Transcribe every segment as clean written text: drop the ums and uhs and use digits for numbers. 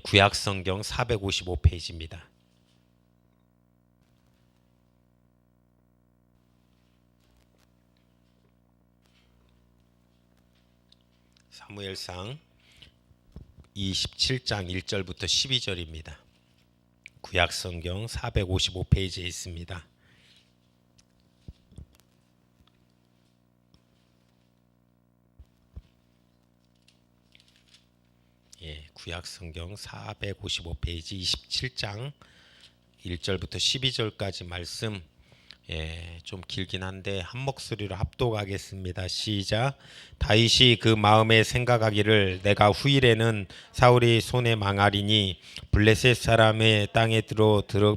구약 성경 455페이지입니다. 사무엘상 27장 1절부터 12절입니다. 구약 성경 455페이지에 있습니다. 구약 성경 455페이지 27장 1절부터 12절까지 말씀, 좀 길긴 한데 한 목소리로 합독하겠습니다. 시작. 다윗이 그 마음에 생각하기를 내가 후일에는 사울이 손에 망하리니 블레셋 사람의 땅에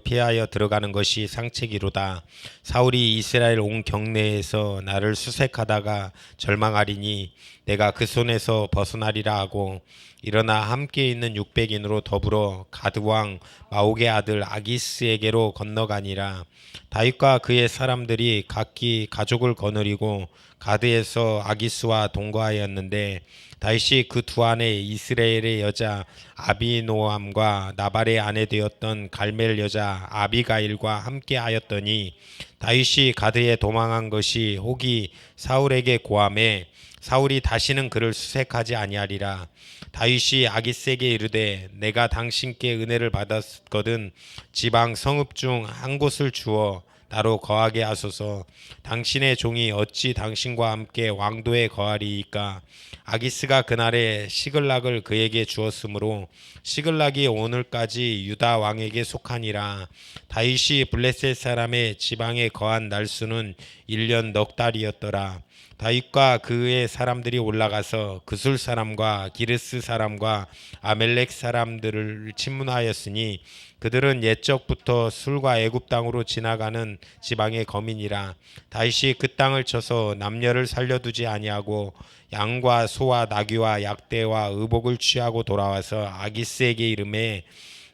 피하여 들어가는 것이 상책이로다. 사울이 이스라엘 온 경내에서 나를 수색하다가 절망하리니 내가 그 손에서 벗어나리라 하고, 일어나 함께 있는 600인으로 더불어 가드왕 마옥의 아들 아기스에게로 건너가니라. 다윗과 그의 사람들이 각기 가족을 거느리고 가드에서 아기스와 동거하였는데, 다윗이 그 두 아내 이스라엘의 여자 아비노암과 나발의 아내 되었던 갈멜 여자 아비가일과 함께 하였더니, 다윗이 가드에 도망한 것이 혹이 사울에게 고함해 사울이 다시는 그를 수색하지 아니하리라. 다윗이 아기스에게 이르되 내가 당신께 은혜를 받았거든 지방 성읍 중 한 곳을 주어 나로 거하게 하소서. 당신의 종이 어찌 당신과 함께 왕도에 거하리이까. 아기스가 그날에 시글락을 그에게 주었으므로 시글락이 오늘까지 유다 왕에게 속하니라. 다윗이 블레셋 사람의 지방에 거한 날수는 1년 넉 달이었더라. 다윗과 그의 사람들이 올라가서 그술 사람과 기르스 사람과 아멜렉 사람들을 침문하였으니 그들은 옛적부터 술과 애굽 땅으로 지나가는 지방의 거민이라. 다윗이 그 땅을 쳐서 남녀를 살려두지 아니하고 양과 소와 나귀와 약대와 의복을 취하고 돌아와서 아기스에게 이르매,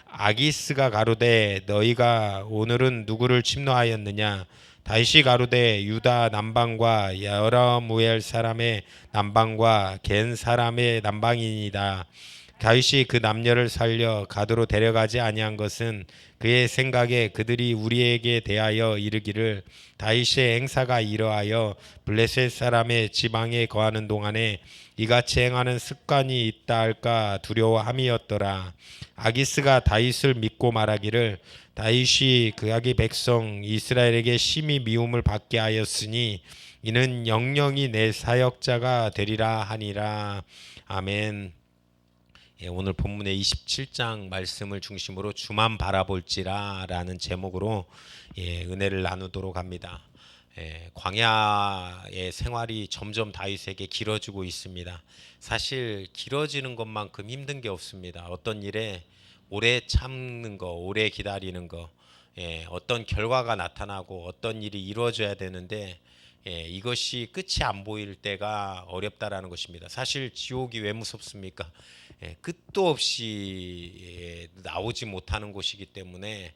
아기스가 가로되 너희가 오늘은 누구를 침노하였느냐. 다윗이 가로되 유다 남방과 여러무엘 사람의 남방과 겐 사람의 남방이니이다. 다윗이 그 남녀를 살려 가드로 데려가지 아니한 것은 그의 생각에 그들이 우리에게 대하여 이르기를 다윗의 행사가 이러하여 블레셋 사람의 지방에 거하는 동안에 이같이 행하는 습관이 있다 할까 두려워함이었더라. 아기스가 다윗을 믿고 말하기를 다윗이 그의 백성 이스라엘에게 심히 미움을 받게 하였으니 이는 영영이 내 사역자가 되리라 하니라. 아멘. 오늘 본문의 27장 말씀을 중심으로 주만 바라볼지라 라는 제목으로 은혜를 나누도록 합니다. 광야의 생활이 점점 다윗에게 길어지고 있습니다. 사실 길어지는 것만큼 힘든 게 없습니다. 어떤 일에 오래 참는 거, 오래 기다리는 거, 어떤 결과가 나타나고 어떤 일이 이루어져야 되는데 이것이 끝이 안 보일 때가 어렵다라는 것입니다. 사실 지옥이 왜 무섭습니까? 끝도 없이 나오지 못하는 곳이기 때문에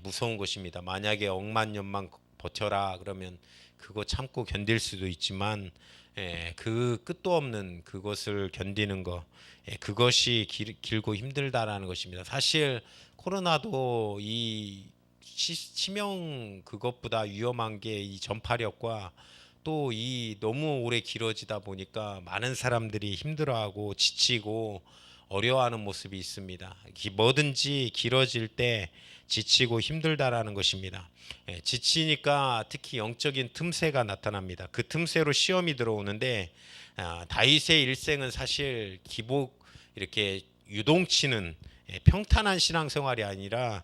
무서운 것입니다. 만약에 억만 년만 버텨라 그러면 그거 참고 견딜 수도 있지만 그 끝도 없는 그것을 견디는 거, 그것이 길고 힘들다라는 것입니다. 사실 코로나도 이 치명 그것보다 위험한 게 이 전파력과 또 이 너무 오래 길어지다 보니까 많은 사람들이 힘들어하고 지치고 어려워하는 모습이 있습니다. 뭐든지 길어질 때 지치고 힘들다라는 것입니다. 지치니까 특히 영적인 틈새가 나타납니다. 그 틈새로 시험이 들어오는데 다윗의 일생은 사실 기복 이렇게 유동치는 평탄한 신앙생활이 아니라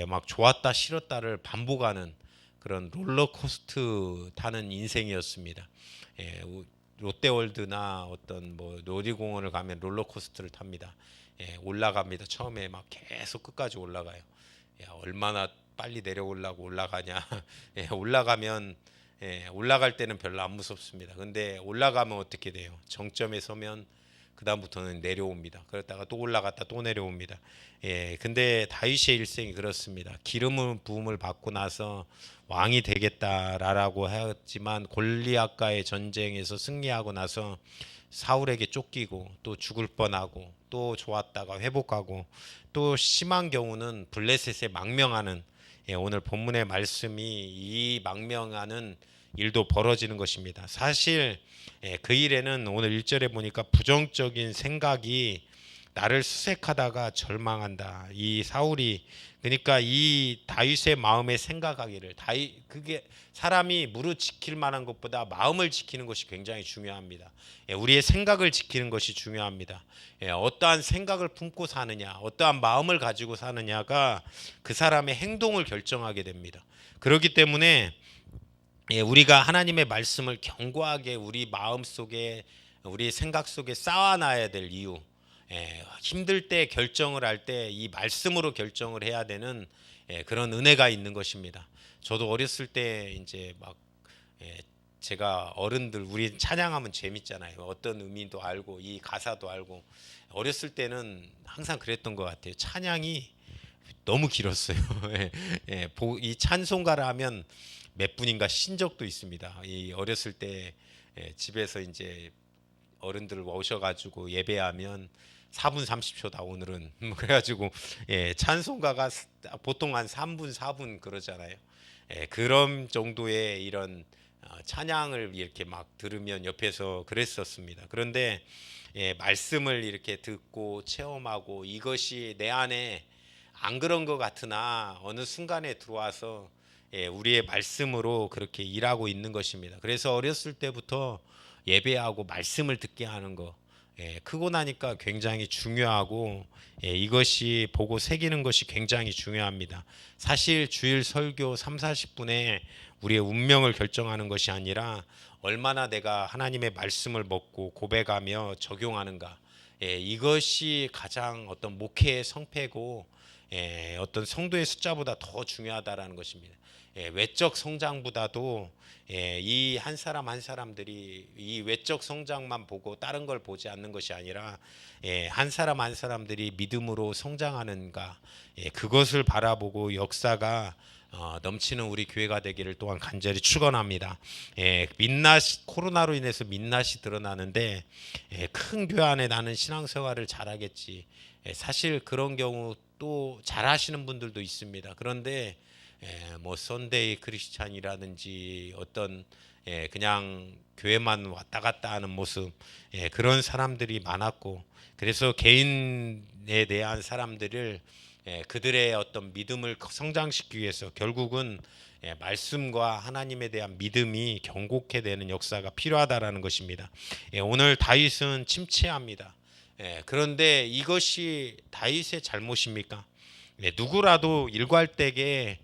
막 좋았다 싫었다를 반복하는 그런 롤러코스터 타는 인생이었습니다. 롯데월드나 어떤 뭐 놀이공원을 가면 롤러코스터를 탑니다. 올라갑니다. 처음에 막 계속 끝까지 올라가요. 얼마나 빨리 내려오려고 올라가냐. 올라가면 올라갈 때는 별로 안 무섭습니다. 근데 올라가면 어떻게 돼요? 정점에 서면 그 다음부터는 내려옵니다. 그러다가 또 올라갔다 또 내려옵니다. 근데 다윗의 일생이 그렇습니다. 기름을 부음을 받고 나서 왕이 되겠다라고 했지만 골리앗과의 전쟁에서 승리하고 나서 사울에게 쫓기고 또 죽을 뻔하고 또 좋았다가 회복하고 또 심한 경우는 블레셋에 망명하는 오늘 본문의 말씀이 이 망명하는 일도 벌어지는 것입니다. 사실 그 일에는 오늘 1절에 보니까 부정적인 생각이 나를 수색하다가 절망한다. 이 사울이 그러니까 이 다윗의 마음에 생각하기를 그게 사람이 무릇 지킬 만한 것보다 마음을 지키는 것이 굉장히 중요합니다. 우리의 생각을 지키는 것이 중요합니다. 어떠한 생각을 품고 사느냐, 어떠한 마음을 가지고 사느냐가 그 사람의 행동을 결정하게 됩니다. 그렇기 때문에 우리가 하나님의 말씀을 견고하게 우리 마음 속에 우리 생각 속에 쌓아놔야 될 이유, 힘들 때 결정을 할 때 이 말씀으로 결정을 해야 되는 그런 은혜가 있는 것입니다. 저도 어렸을 때 이제 막 제가 어른들 우리 찬양하면 재밌잖아요. 어떤 의미도 알고 이 가사도 알고 어렸을 때는 항상 그랬던 것 같아요. 찬양이 너무 길었어요. 이 찬송가를 하면 몇 분인가 신 적도 있습니다. 이 어렸을 때 집에서 이제 어른들 오셔가지고 예배하면 4분 30초다 오늘은 그래가지고 찬송가가 보통 한 3분 4분 그러잖아요. 그런 정도의 이런 찬양을 이렇게 막 들으면 옆에서 그랬었습니다. 그런데 말씀을 이렇게 듣고 체험하고 이것이 내 안에 안 그런 것 같으나 어느 순간에 들어와서 우리의 말씀으로 그렇게 일하고 있는 것입니다. 그래서 어렸을 때부터 예배하고 말씀을 듣게 하는 거 크고 나니까 굉장히 중요하고 이것이 보고 새기는 것이 굉장히 중요합니다. 사실 주일 설교 3, 40분에 우리의 운명을 결정하는 것이 아니라 얼마나 내가 하나님의 말씀을 먹고 고백하며 적용하는가 이것이 가장 어떤 목회의 성패고 어떤 성도의 숫자보다 더 중요하다라는 것입니다. 외적 성장보다도 이 한 사람 한 사람들이 이 외적 성장만 보고 다른 걸 보지 않는 것이 아니라 한 사람 한 사람들이 믿음으로 성장하는가 그것을 바라보고 역사가 넘치는 우리 교회가 되기를 또한 간절히 축원합니다. 민낯 코로나로 인해서 민낯이 드러나는데 큰 교회 안에 나는 신앙생활을 잘하겠지. 사실 그런 경우 또 잘하시는 분들도 있습니다. 그런데 뭐 선데이 크리스찬이라든지 어떤 그냥 교회만 왔다 갔다 하는 모습 그런 사람들이 많았고 그래서 개인에 대한 사람들을 그들의 어떤 믿음을 성장시키기 위해서 결국은 말씀과 하나님에 대한 믿음이 견고케 되는 역사가 필요하다라는 것입니다. 오늘 다윗은 침체합니다. 그런데 이것이 다윗의 잘못입니까? 누구라도 일과할 때에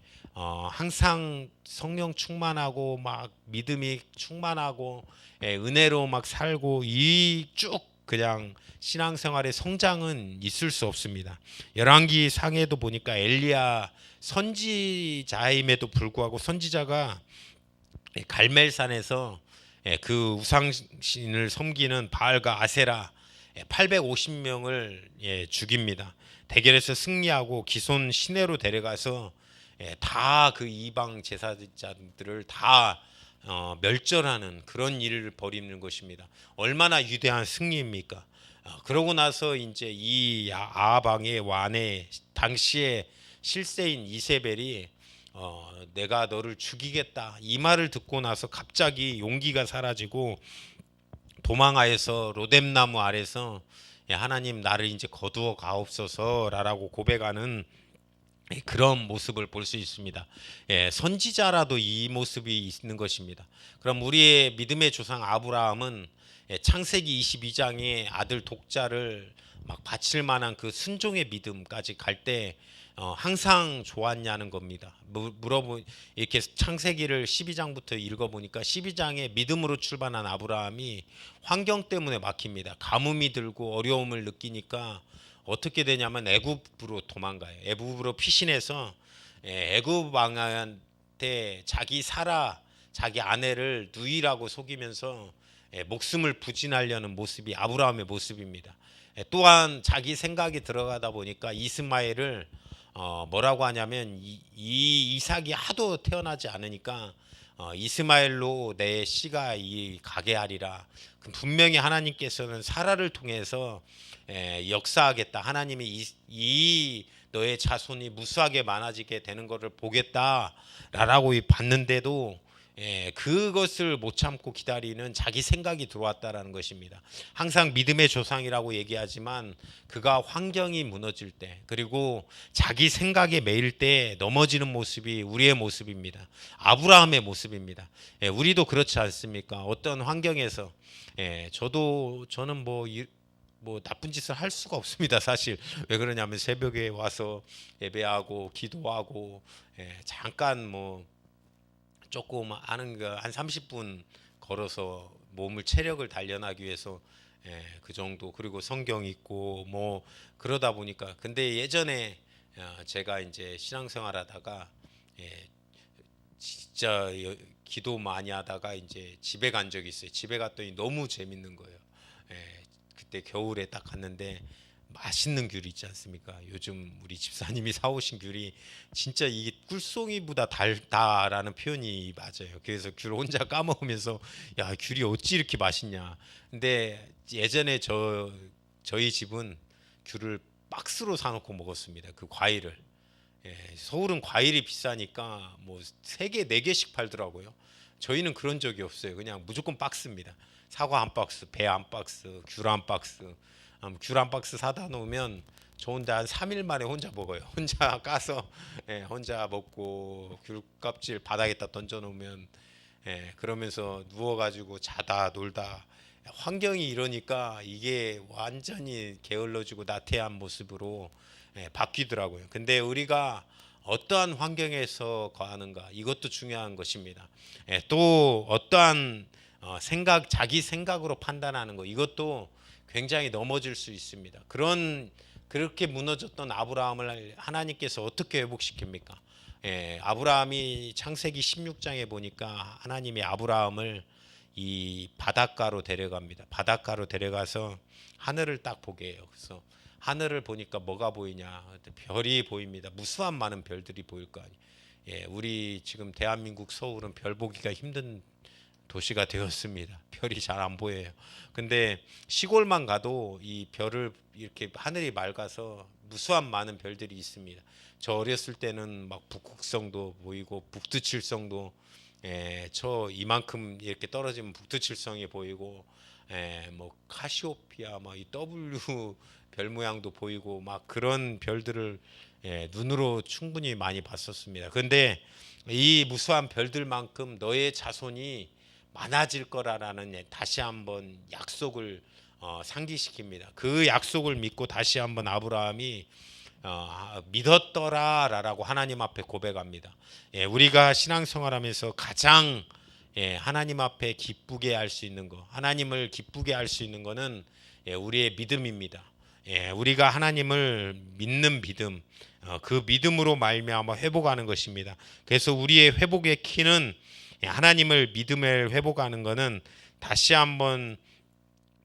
항상 성령 충만하고 막 믿음이 충만하고 은혜로 막 살고 이 쭉 그냥 신앙생활의 성장은 있을 수 없습니다. 열왕기 상에도 보니까 엘리야 선지자임에도 불구하고 선지자가 갈멜산에서 그 우상신을 섬기는 바알과 아세라 850명을 죽입니다. 대결에서 승리하고 기손 시내로 데려가서 다 그 이방 제사장들을 다 멸절하는 그런 일을 벌이는 것입니다. 얼마나 위대한 승리입니까? 그러고 나서 이제 이 아합 왕의 왕의 당시에 실세인 이세벨이 내가 너를 죽이겠다 이 말을 듣고 나서 갑자기 용기가 사라지고 도망하여서 로뎀나무 아래서 하나님 나를 이제 거두어 가옵소서라고 고백하는 그런 모습을 볼 수 있습니다. 선지자라도 이 모습이 있는 것입니다. 그럼 우리의 믿음의 조상 아브라함은 창세기 22장에 아들 독자를 막 바칠 만한 그 순종의 믿음까지 갈 때 항상 좋았냐는 겁니다. 이렇게 창세기를 12장부터 읽어보니까 12장에 믿음으로 출발한 아브라함이 환경 때문에 막힙니다. 가뭄이 들고 어려움을 느끼니까 어떻게 되냐면 애굽으로 도망가요. 애굽으로 피신해서 애굽 왕한테 자기 자기 아내를 누이라고 속이면서 목숨을 부진하려는 모습이 아브라함의 모습입니다. 또한 자기 생각이 들어가다 보니까 이스마엘을 뭐라고 하냐면 이 이삭이 하도 태어나지 않으니까 이스마엘로 내 씨가 이 가게 하리라. 분명히 하나님께서는 사라를 통해서 역사하겠다. 하나님이 이 너의 자손이 무수하게 많아지게 되는 것을 보겠다라고 봤는데도 그것을 못 참고 기다리는 자기 생각이 들어왔다라는 것입니다. 항상 믿음의 조상이라고 얘기하지만 그가 환경이 무너질 때 그리고 자기 생각에 매일 때 넘어지는 모습이 우리의 모습입니다. 아브라함의 모습입니다. 우리도 그렇지 않습니까? 어떤 환경에서 저는 뭐 나쁜 짓을 할 수가 없습니다. 사실 왜 그러냐면 새벽에 와서 예배하고 기도하고 잠깐 뭐 조금 하는 거 한 30분 걸어서 몸을 체력을 단련하기 위해서 그 정도. 그리고 성경 읽고 뭐 그러다 보니까. 근데 예전에 제가 이제 신앙생활하다가 진짜 기도 많이 하다가 이제 집에 간 적이 있어요. 집에 갔더니 너무 재밌는 거예요. 그때 겨울에 딱 갔는데 맛있는 귤이 있지 않습니까? 요즘 우리 집사님이 사오신 귤이 진짜 이게 꿀송이보다 달다라는 표현이 맞아요. 그래서 귤 혼자 까먹으면서 야, 귤이 어찌 이렇게 맛있냐. 근데 예전에 저희 집은 귤을 박스로 사놓고 먹었습니다. 그 과일을. 서울은 과일이 비싸니까 뭐 3개, 4개씩 팔더라고요. 저희는 그런 적이 없어요. 그냥 무조건 박스입니다. 사과 한 박스, 배 한 박스, 귤 한 박스. 귤 한 박스 사다 놓으면 저 혼자 한 3일 만에 혼자 먹어요. 혼자 까서 혼자 먹고 귤 껍질 바닥에다 던져 놓으면 그러면서 누워가지고 자다 놀다. 환경이 이러니까 이게 완전히 게을러지고 나태한 모습으로 바뀌더라고요. 근데 우리가 어떠한 환경에서 거하는가 이것도 중요한 것입니다. 또 어떠한 자기 생각으로 판단하는 거 이것도 굉장히 넘어질 수 있습니다. 그렇게 무너졌던 아브라함을 하나님께서 어떻게 회복시킵니까? 아브라함이 창세기 16장에 보니까 하나님이 아브라함을 이 바닷가로 데려갑니다. 바닷가로 데려가서 하늘을 딱 보게 해요. 그래서 하늘을 보니까 뭐가 보이냐? 별이 보입니다. 무수한 많은 별들이 보일 거 아니에요. 우리 지금 대한민국 서울은 별 보기가 힘든 도시가 되었습니다. 별이 잘 안 보여요. 근데 시골만 가도 이 별을 이렇게 하늘이 맑아서 무수한 많은 별들이 있습니다. 저 어렸을 때는 막 북극성도 보이고 북두칠성도 저 이만큼 이렇게 떨어지면 북두칠성이 보이고 뭐 카시오피아 막 이 W 별 모양도 보이고 막 그런 별들을 눈으로 충분히 많이 봤었습니다. 근데 이 무수한 별들만큼 너의 자손이 많아질 거라라는 다시 한번 약속을 상기시킵니다. 그 약속을 믿고 다시 한번 아브라함이 믿었더라라고 하나님 앞에 고백합니다. 우리가 신앙생활하면서 가장 하나님 앞에 기쁘게 할 수 있는 거, 하나님을 기쁘게 할 수 있는 거는 우리의 믿음입니다. 우리가 하나님을 믿는 믿음, 그 믿음으로 말미암아 회복하는 것입니다. 그래서 우리의 회복의 키는 하나님을 믿음을 회복하는 것은 다시 한번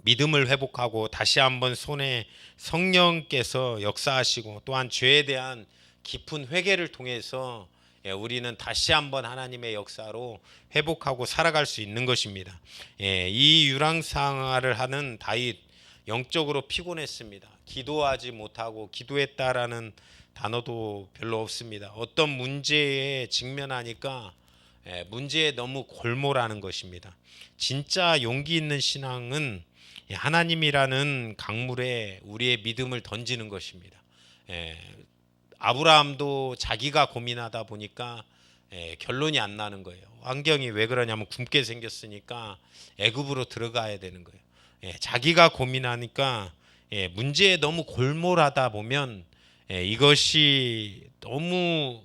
믿음을 회복하고 다시 한번 손에 성령께서 역사하시고 또한 죄에 대한 깊은 회개를 통해서 우리는 다시 한번 하나님의 역사로 회복하고 살아갈 수 있는 것입니다. 이 유랑생활을 하는 다윗 영적으로 피곤했습니다. 기도하지 못하고 기도했다라는 단어도 별로 없습니다. 어떤 문제에 직면하니까 문제에 너무 골몰하는 것입니다. 진짜 용기 있는 신앙은 하나님이라는 강물에 우리의 믿음을 던지는 것입니다. 아브라함도 자기가 고민하다 보니까 결론이 안 나는 거예요. 환경이 왜 그러냐면 굶게 생겼으니까 애굽으로 들어가야 되는 거예요. 자기가 고민하니까 문제에 너무 골몰하다 보면 이것이 너무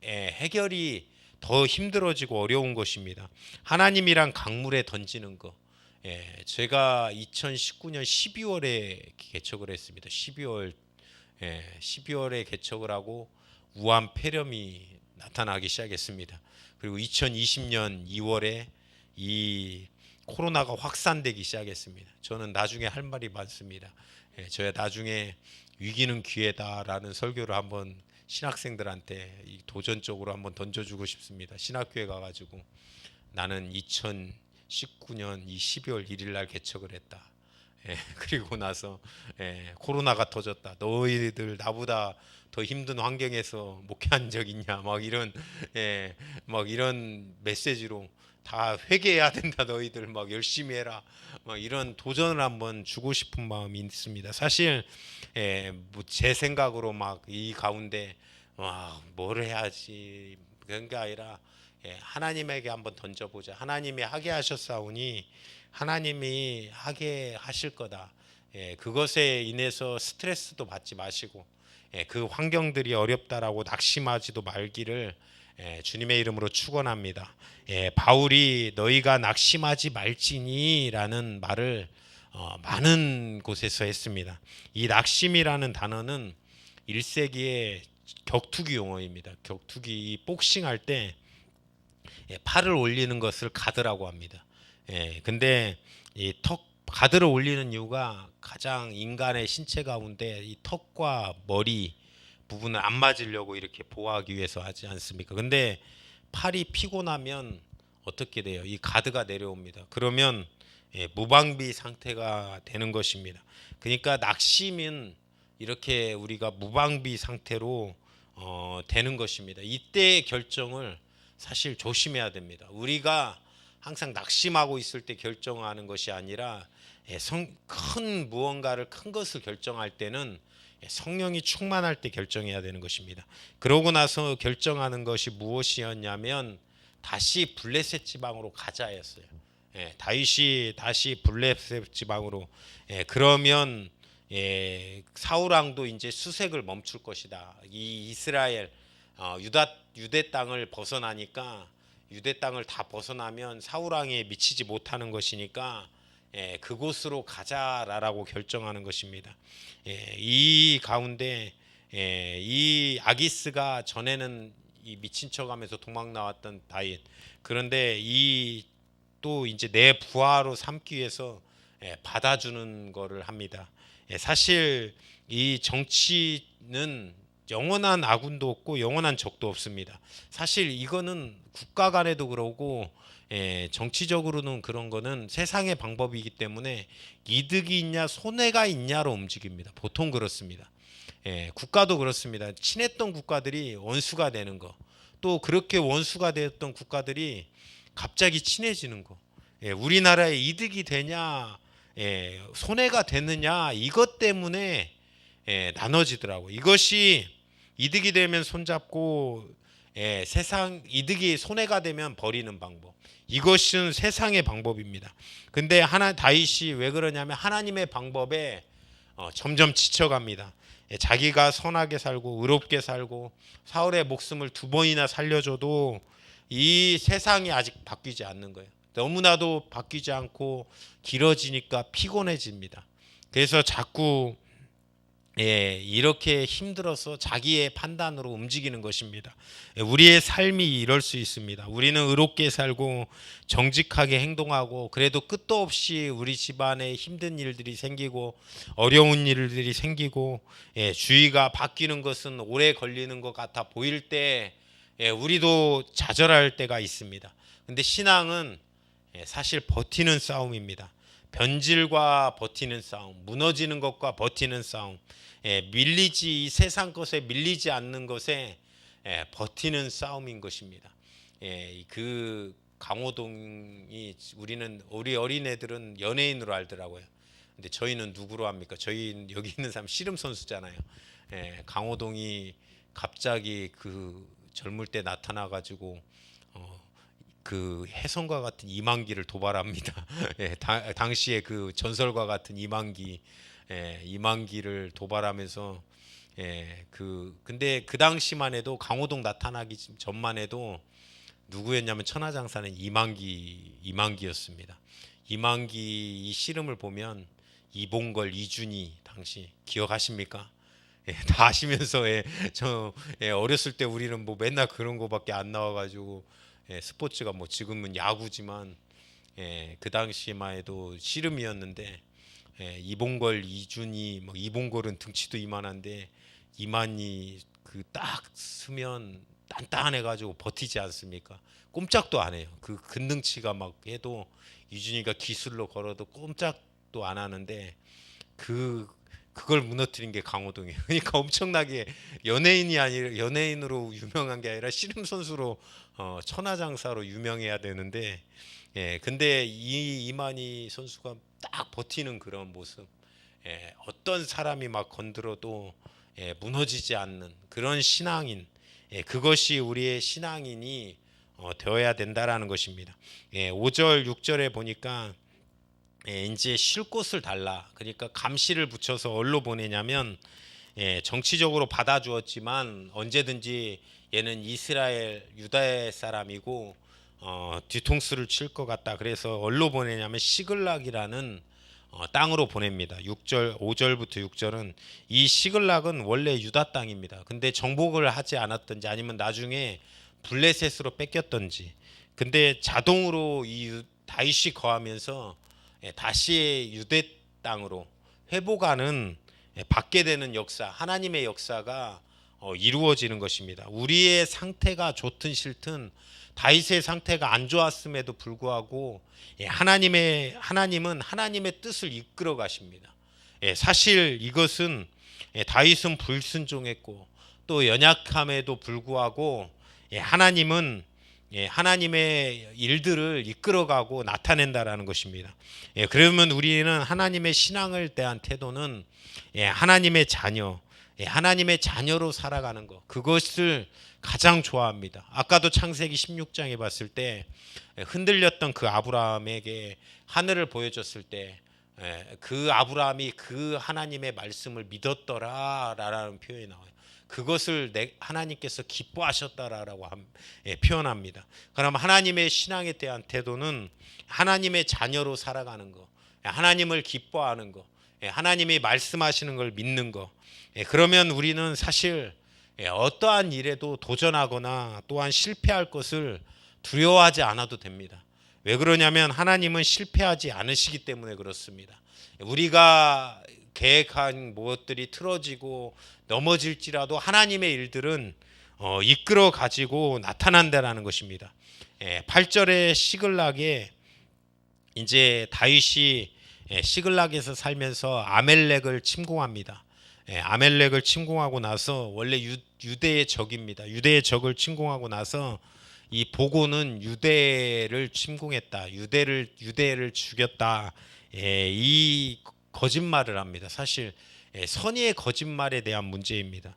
해결이 더 힘들어지고 어려운 것입니다. 하나님이란 강물에 던지는 거. 제가 2019년 12월에 개척을 했습니다. 12월에 개척을 하고 우한 폐렴이 나타나기 시작했습니다. 그리고 2020년 2월에 이 코로나가 확산되기 시작했습니다. 저는 나중에 할 말이 많습니다. 저야 나중에 위기는 기회다라는 설교를 한번 신학생들한테 이 도전적으로 한번 던져주고 싶습니다. 신학교에 가가지고 나는 2019년 이 12월 1일 날 개척을 했다. 그리고 나서 코로나가 터졌다. 너희들 나보다 더 힘든 환경에서 목회한 적 있냐? 막 이런 메시지로 다 회개해야 된다. 너희들 막 열심히 해라. 막 이런 도전을 한번 주고 싶은 마음이 있습니다. 사실 뭐제 생각으로 막 이 가운데 뭘 해야지 그런 게 아니라 하나님에게 한번 던져보자. 하나님이 하게 하셨사오니 하나님이 하게 하실 거다. 그것에 인해서 스트레스도 받지 마시고 그 환경들이 어렵다라고 낙심하지도 말기를 주님의 이름으로 축원합니다. 바울이 너희가 낙심하지 말지니라는 말을 많은 곳에서 했습니다. 이 낙심이라는 단어는 1세기의 격투기 용어입니다. 격투기 복싱할 때 팔을 올리는 것을 가드라고 합니다. 근데 이 가드를 올리는 이유가 가장 인간의 신체 가운데 이 턱과 머리 부분을 안 맞으려고 이렇게 보호하기 위해서 하지 않습니까? 근데 팔이 피곤하면 어떻게 돼요? 이 가드가 내려옵니다. 그러면 무방비 상태가 되는 것입니다. 그러니까 낙심은 이렇게 우리가 무방비 상태로 되는 것입니다. 이때의 결정을 사실 조심해야 됩니다. 우리가 항상 낙심하고 있을 때 결정하는 것이 아니라 큰 무언가를 큰 것을 결정할 때는 성령이 충만할 때 결정해야 되는 것입니다. 그러고 나서 결정하는 것이 무엇이었냐면 다시 블레셋 지방으로 가자였어요. 다윗이 다시 블레셋 지방으로 그러면 사울 왕도 이제 수색을 멈출 것이다. 이 이스라엘 유대 땅을 벗어나니까 유대 땅을 다 벗어나면 사울 왕에 미치지 못하는 것이니까 그곳으로 가자라고 결정하는 것입니다. 이 가운데 이 아기스가 전에는 이 미친 척하면서 도망 나왔던 다윗, 그런데 이 또 이제 내 부하로 삼기 위해서 받아주는 거를 합니다. 사실 이 정치는 영원한 아군도 없고 영원한 적도 없습니다. 사실 이거는 국가 간에도 그러고 정치적으로는 그런 거는 세상의 방법이기 때문에 이득이 있냐 손해가 있냐로 움직입니다. 보통 그렇습니다. 국가도 그렇습니다. 친했던 국가들이 원수가 되는 거, 또 그렇게 원수가 되었던 국가들이 갑자기 친해지는 거, 우리나라에 이득이 되냐 손해가 되느냐 이것 때문에 나눠지더라고. 이것이 이득이 되면 손잡고 세상 이득이 손해가 되면 버리는 방법, 이것은 세상의 방법입니다. 근데 다윗이 왜 그러냐면 하나님의 방법에 점점 지쳐갑니다. 자기가 선하게 살고 의롭게 살고 사울의 목숨을 2번이나 살려줘도 이 세상이 아직 바뀌지 않는 거예요. 너무나도 바뀌지 않고 길어지니까 피곤해집니다. 그래서 자꾸 이렇게 힘들어서 자기의 판단으로 움직이는 것입니다. 우리의 삶이 이럴 수 있습니다. 우리는 의롭게 살고 정직하게 행동하고 그래도 끝도 없이 우리 집안에 힘든 일들이 생기고 어려운 일들이 생기고 주의가 바뀌는 것은 오래 걸리는 것 같아 보일 때 우리도 좌절할 때가 있습니다. 근데 신앙은 사실 버티는 싸움입니다. 변질과 버티는 싸움, 무너지는 것과 버티는 싸움, 이 세상 것에 밀리지 않는 것에 버티는 싸움인 것입니다. 그 강호동이 우리 어린애들은 연예인으로 알더라고요. 근데 저희는 누구로 합니까? 저희 여기 있는 사람 씨름 선수잖아요. 강호동이 갑자기 그 젊을 때 나타나 가지고 그 혜성과 같은 이만기를 도발합니다. 당시에 그 전설과 같은 이만기를 도발하면서 근데 그 당시만 해도 강호동 나타나기 전만 해도 누구였냐면 천하장사는 이만기였습니다. 이만기 이 씨름을 보면 이봉걸, 이준희 당시 기억하십니까? 다 아시면서 어렸을 때 우리는 뭐 맨날 그런 거밖에 안 나와가지고 스포츠가 뭐 지금은 야구지만 그 당시만 해도 씨름이었는데 이봉걸, 이준희, 뭐 이봉걸은 등치도 이만한데 이만희 그 딱 쓰면 단단해가지고 버티지 않습니까? 꼼짝도 안 해요. 그 근능치가 막 해도 이준희가 기술로 걸어도 꼼짝도 안 하는데 그걸 무너뜨린 게 강호동이에요. 그러니까 엄청나게 연예인이 아니라 연예인으로 유명한 게 아니라 씨름 선수로 천하장사로 유명해야 되는데 근데 이만희 선수가 딱 버티는 그런 모습, 어떤 사람이 막 건드려도 무너지지 않는 그런 신앙인, 그것이 우리의 신앙인이 되어야 된다라는 것입니다. 5절 6절에 보니까 이제 쉴 곳을 달라. 그러니까 감시를 붙여서 어디로 보내냐면 정치적으로 받아주었지만 언제든지 얘는 이스라엘 유다의 사람이고 뒤통수를 칠 것 같다. 그래서 어디로 보내냐면 시글락이라는 땅으로 보냅니다. 6절 5절부터 6절은 이 시글락은 원래 유다 땅입니다. 근데 정복을 하지 않았던지 아니면 나중에 블레셋으로 뺏겼던지 근데 자동으로 이 다윗이 거하면서 다시 유대 땅으로 회복하는 받게 되는 역사, 하나님의 역사가 이루어지는 것입니다. 우리의 상태가 좋든 싫든 다윗의 상태가 안 좋았음에도 불구하고 하나님은 하나님의 뜻을 이끌어 가십니다. 사실 이것은 다윗은 불순종했고 또 연약함에도 불구하고 하나님은 하나님의 일들을 이끌어가고 나타낸다라는 것입니다. 그러면 우리는 하나님의 신앙을 대한 태도는 하나님의 자녀, 하나님의 자녀로 살아가는 것, 그것을 가장 좋아합니다. 아까도 창세기 16장에 봤을 때 흔들렸던 그 아브라함에게 하늘을 보여줬을 때 그 아브라함이 그 하나님의 말씀을 믿었더라라는 표현이 나와요. 그것을 하나님께서 기뻐하셨다라고 표현합니다. 그럼 하나님의 신앙에 대한 태도는 하나님의 자녀로 살아가는 거, 하나님을 기뻐하는 거, 하나님이 말씀하시는 걸 믿는 거. 그러면 우리는 사실 어떠한 일에도 도전하거나 또한 실패할 것을 두려워하지 않아도 됩니다. 왜 그러냐면 하나님은 실패하지 않으시기 때문에 그렇습니다. 우리가 계획한 무엇들이 틀어지고 넘어질지라도 하나님의 일들은 이끌어 가지고 나타난다라는 것입니다. 8절의 시글락에 이제 다윗이 시글락에서 살면서 아멜렉을 침공합니다. 아멜렉을 침공하고 나서 원래 유대의 적입니다. 유대의 적을 침공하고 나서 이 보고는 유대를 침공했다. 유대를 죽였다. 이 거짓말을 합니다. 사실 선의의 거짓말에 대한 문제입니다.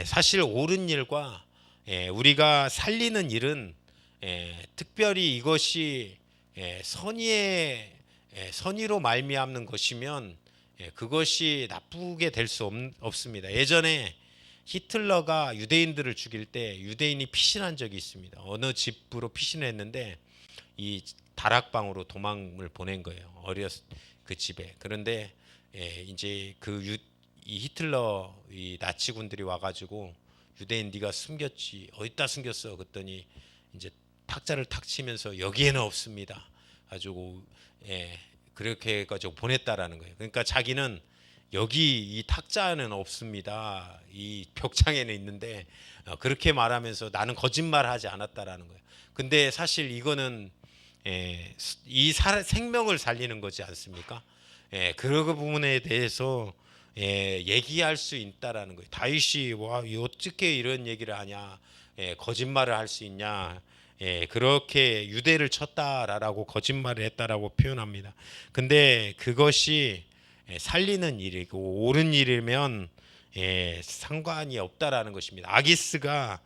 사실 옳은 일과 우리가 살리는 일은 특별히 이것이 선의로 말미암는 것이면 그것이 나쁘게 될 수 없습니다. 예전에 히틀러가 유대인들을 죽일 때 유대인이 피신한 적이 있습니다. 어느 집으로 피신했는데 이 다락방으로 도망을 보낸 거예요. 그 집에. 그런데 이제 이 히틀러 이 나치군들이 와가지고 유대인 네가 숨겼지 어디다 숨겼어? 그랬더니 이제 탁자를 탁 치면서 여기에는 없습니다. 가지고 그렇게 해가지고 보냈다라는 거예요. 그러니까 자기는 여기 이 탁자는 없습니다. 이 벽장에는 있는데 그렇게 말하면서 나는 거짓말하지 않았다라는 거예요. 근데 사실 이거는 이 생명을 살리는 거지 않습니까? 그런 부분에 대해서 얘기할 수 있다라는 거예요. 다윗이 와 어떻게 이런 얘기를 하냐, 거짓말을 할 수 있냐, 그렇게 유대를 쳤다라고 거짓말을 했다라고 표현합니다. 근데 그것이 살리는 일이고 옳은 일이면 상관이 없다라는 것입니다. 아기스가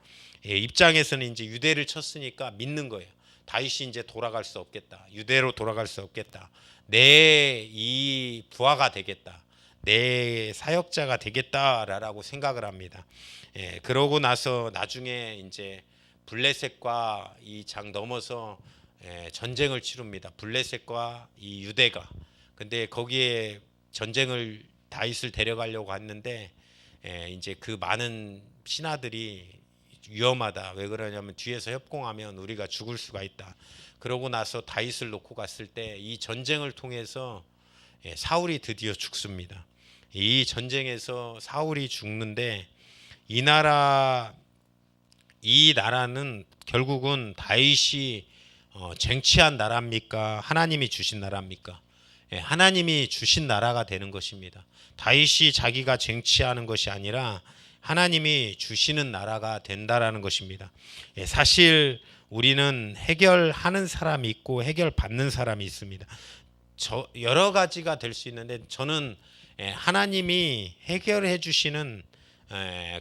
입장에서는 이제 유대를 쳤으니까 믿는 거예요. 다윗이 이제 돌아갈 수 없겠다. 유대로 돌아갈 수 없겠다. 내 이 부하가 되겠다. 내 사역자가 되겠다라고 생각을 합니다. 그러고 나서 나중에 이제 블레셋과 이 장 넘어서 전쟁을 치릅니다. 블레셋과 이 유대가. 근데 거기에 전쟁을 다윗을 데려가려고 했는데 이제 그 많은 신하들이 위험하다. 왜 그러냐면 뒤에서 협공하면 우리가 죽을 수가 있다. 그러고 나서 다윗을 놓고 갔을 때 이 전쟁을 통해서 사울이 드디어 죽습니다. 이 전쟁에서 사울이 죽는데 이 나라는 결국은 다윗이 쟁취한 나라입니까? 하나님이 주신 나라입니까? 예, 하나님이 주신 나라가 되는 것입니다. 다윗이 자기가 쟁취하는 것이 아니라 하나님이 주시는 나라가 된다라는 것입니다. 예, 사실 우리는 해결하는 사람이 있고 해결받는 사람이 있습니다. 여러 가지가 될 수 있는데 저는 하나님이 해결해 주시는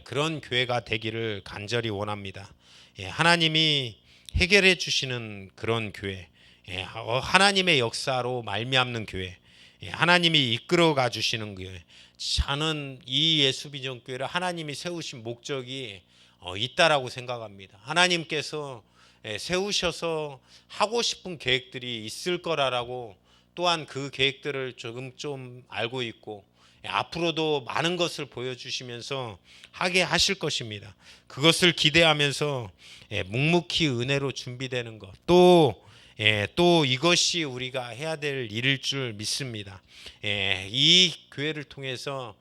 그런 교회가 되기를 간절히 원합니다. 하나님이 해결해 주시는 그런 교회, 하나님의 역사로 말미암는 교회, 하나님이 이끌어가 주시는 교회. 저는 이 예수비전교회를 하나님이 세우신 목적이 있다라고 생각합니다. 하나님께서 세우셔서 하고 싶은 계획들이 있을 거라고 또한 그 계획들을 조금 좀 알고 있고 앞으로도 많은 것을 보여주시면서 하게 하실 것입니다. 그것을 기대하면서 묵묵히 은혜로 준비되는 것, 또 이것이 우리가 해야 될 일일 줄 믿습니다. 이 교회를 통해서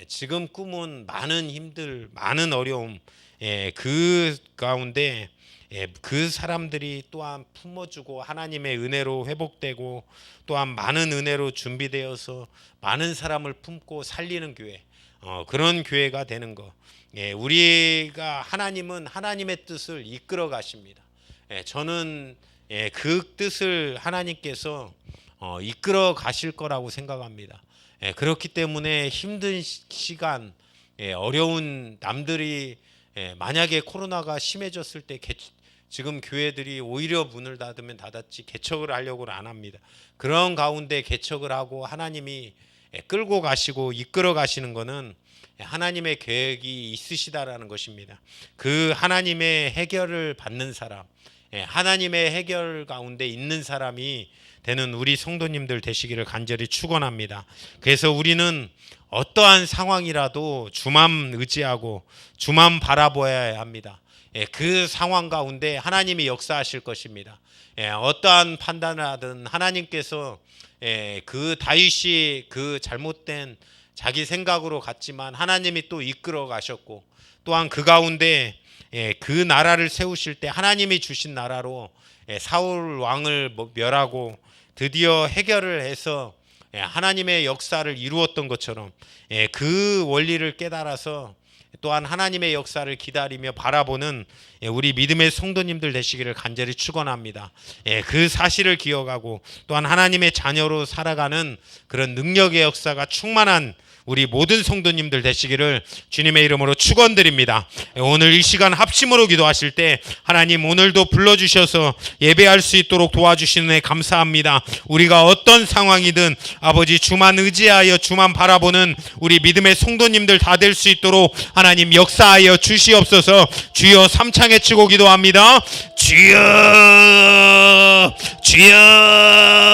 지금 꿈은 많은 힘들, 많은 어려움, 그 가운데 그 사람들이 또한 품어주고 하나님의 은혜로 회복되고 또한 많은 은혜로 준비되어서 많은 사람을 품고 살리는 교회, 그런 교회가 되는 것. 우리가 하나님은 하나님의 뜻을 이끌어 가십니다. 저는 그 뜻을 하나님께서 이끌어 가실 거라고 생각합니다. 그렇기 때문에 힘든 시간, 어려운 남들이 만약에 코로나가 심해졌을 때 지금 교회들이 오히려 문을 닫으면 닫았지 개척을 하려고는 안 합니다. 그런 가운데 개척을 하고 하나님이 끌고 가시고 이끌어 가시는 것은 하나님의 계획이 있으시다라는 것입니다. 그 하나님의 해결을 받는 사람, 하나님의 해결 가운데 있는 사람이 되는 우리 성도님들 되시기를 간절히 축원합니다. 그래서 우리는 어떠한 상황이라도 주만 의지하고 주만 바라보아야 합니다. 그 상황 가운데 하나님이 역사하실 것입니다. 어떠한 판단을 하든 하나님께서 그 다윗이 그 잘못된 자기 생각으로 갔지만 하나님이 또 이끌어 가셨고 또한 그 가운데 그 나라를 세우실 때 하나님이 주신 나라로 사울 왕을 멸하고 드디어 해결을 해서 하나님의 역사를 이루었던 것처럼 그 원리를 깨달아서 또한 하나님의 역사를 기다리며 바라보는 우리 믿음의 성도님들 되시기를 간절히 축원합니다. 그 사실을 기억하고 또한 하나님의 자녀로 살아가는 그런 능력의 역사가 충만한 우리 모든 성도님들 되시기를 주님의 이름으로 축원드립니다. 오늘 이 시간 합심으로 기도하실 때 하나님 오늘도 불러주셔서 예배할 수 있도록 도와주시는 애 감사합니다. 우리가 어떤 상황이든 아버지 주만 의지하여 주만 바라보는 우리 믿음의 성도님들 다 될 수 있도록 하나님 역사하여 주시옵소서. 주여 삼창에 치고 기도합니다. 주여 주여